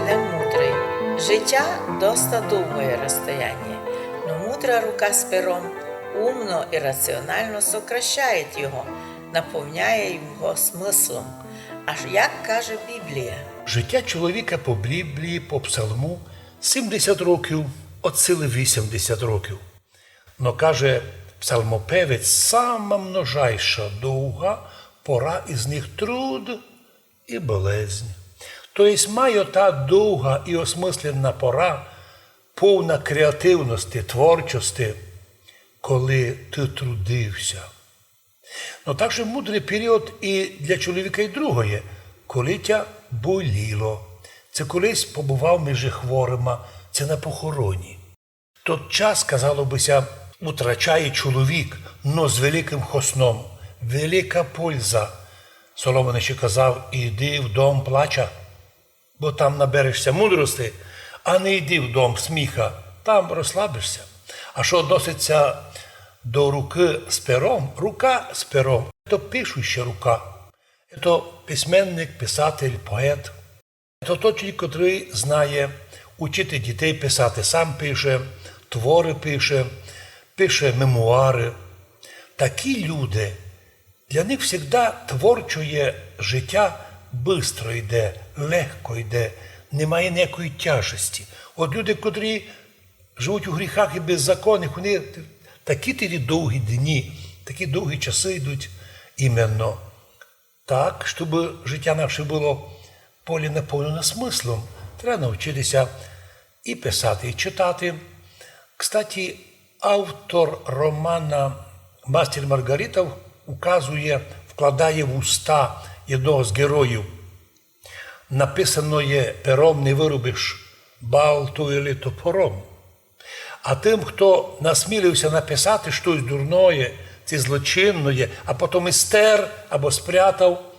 день мудрий. Життя доста довге розстояние, но мудра рука з пером умно і раціонально сокращає його, наповняє його смислом. Аж як каже Біблія. Життя чоловіка по Біблії, по псалму 70 років, от сили 80 років. Но каже псалмопевець, сама множайша довга пора із них труд і болезнь. Тобто має та довга і осмислена пора, повна креативності, творчості, коли ти трудився. Но також мудрий період і для чоловіка і другої, коли тя боліло. Це колись побував між хворими, це на похороні. Тот час, казало бися, утрачає чоловік, но з великим хосном. Велика польза. Соломон ще казав, іди в дом плача, бо там наберешся мудрости, а не йди в дом сміха, там розслабишся. А що відноситься до руки з пером, рука з пером – це пишуща рука. Це письменник, писатель, поет. Це той, який знає учити дітей писати. Сам пише, твори пише, пише мемуари. Такі люди, для них завжди творче життя швидко йде, легко йде, немає ніякої тяжесті. От люди, котрі живуть у гріхах і беззаконних, вони такі тоді довгі дні, такі довгі часи йдуть іменно так, щоб життя наше було полі наповнено смислом. Треба навчитися і писати, і читати. Кстати, автор романа «Мастер Маргарита» указує, вкладає в уста одного з героїв. Написаное пером не виробиш балтою или топором. А тим, хто насмілився написати щось дурное, це злочинне, а потім і стер або спрятав,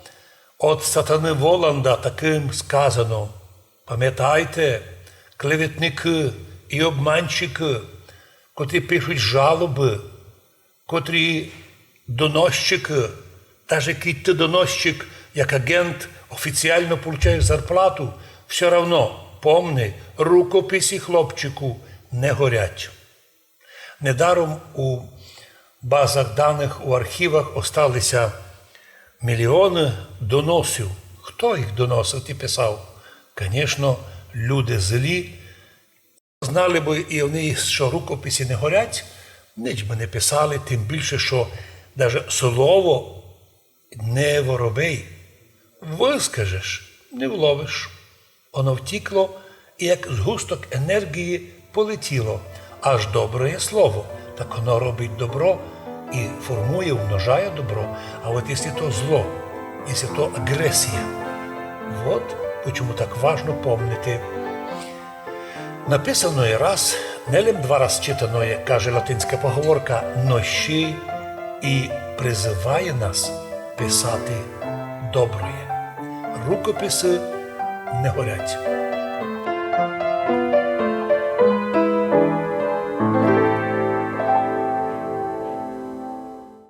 от сатани Воланда таким сказано: пам'ятайте, клеветники і обманщики, котрі пишуть жалоби, котрі доносчики, навіть який ти доносчик, як агент, офіційно получаєш зарплату, все равно, помни, рукописи хлопчику не горять. Недаром у базах даних, у архівах осталися мільйони доносів. Хто їх доносив і писав? Звісно, люди злі. Знали б і вони, що рукописи не горять, ніч би не писали, тим більше, що навіть слово не воробей. Вискажеш, не вловиш. Воно втікло і як згусток енергії полетіло. Аж добре слово, так воно робить добро і формує, умножає добро. А от якщо то зло, якщо то агресія, от чому так важно помнити. Написано раз, нелем два раз читано, каже латинська поговорка, нощі і призиває нас писати добре. Рукописи не горять.